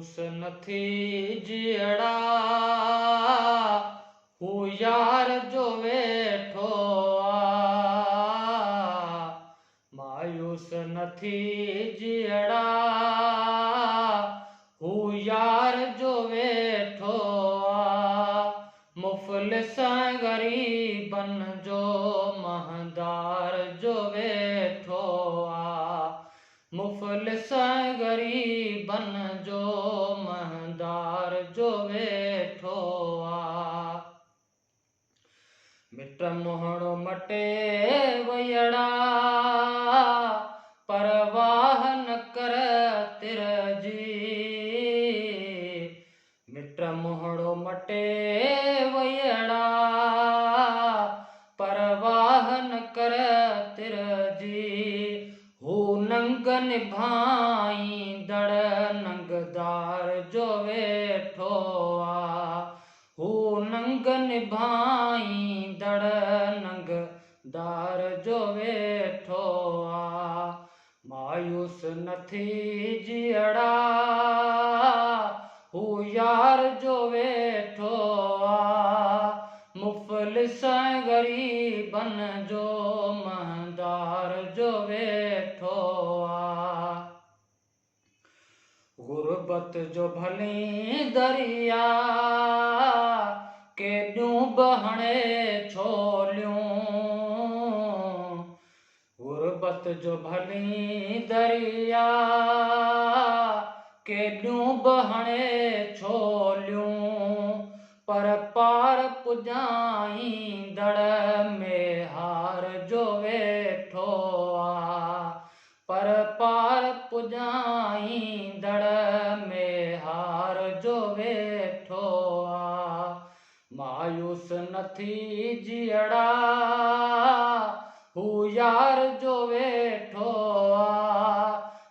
मायूस न थी जियड़ा हू यार जो वेठो मायूस न थी जियड़ा हू यार जो वेठो मुफ़लिस गरीबन जो महदार जो वेठो मुफ़लिस गरीबन जो महदार जो वेठो मिट मोहणो मटे वयड़ा परवाह न कर तिर जी मिट मोहणो मटे वयड़ा परवाह न कर तिर जी हू नंग निभाई दड़ नंगदार जो वेठो हू नंग निभाई दड़ नंगदार जो वेठो मायूस न थी जियड़ा हू यार जो वेठो मुफ़लिस गरीबन जो महदार जो वेठो गुरबत जो भली दरिया केॾियूं बहणे छोलियूं गुरबत जो भली दरिया केॾियूं बहणे छोलियूं पर पार पुॼाई दड़ में हार जो वेठो पर पार पुॼाई दड़ में हार जो वेठो मायूस न थी जियड़ा हू यार जो वेठो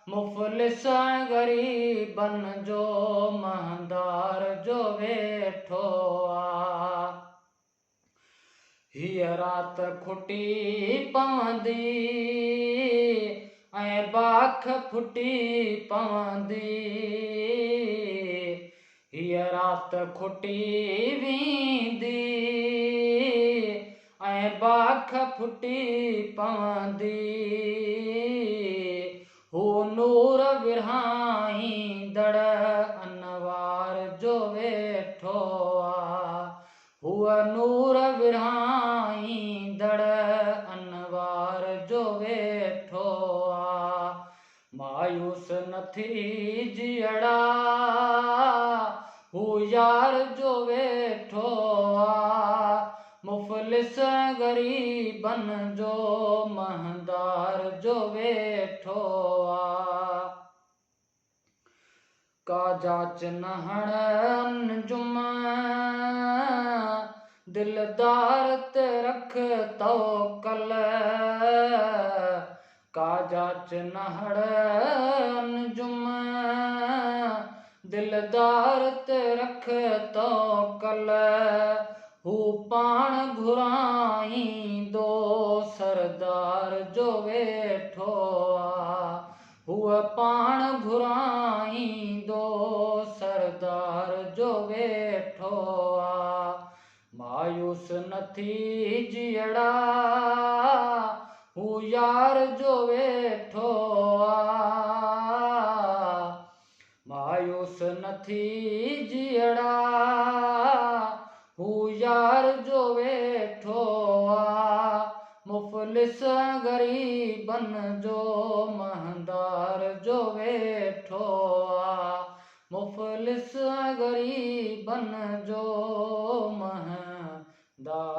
मुफ़लिस गरीबन जो महदार जो वेठो हीअ रात खुटी पवंदी ऐं बाख फुटी पवंदी हीअ रात खुटी वेंदी ऐं बाख फुटी पवंदी हू नूर विरहाई दड़ अनवार जो वेठो हूअ नूर विरहाई दड़ अनवार जो वेठो मायूस न थी जियड़ा हू यार जो वेठो मुफ़लिस गरीबन जो महदार जो वेठो का जाच न हण अंजुम दिलदार ते रख तवक्कल का जाच न हण अंजुम दिलदार ते रख तवक्कल हू पाण घुराईंदो सरदार जो वेठो हूअ पाण घुराईंदो सरदार जो वेठो मायूस न थी जियड़ा हू यार जो वेठो मायूस न थी जियड़ा हू यार जो वेठो मुफ़लिस गरीबन जो महदार जो वेठो मुफ़लिस गरीबन जो महदार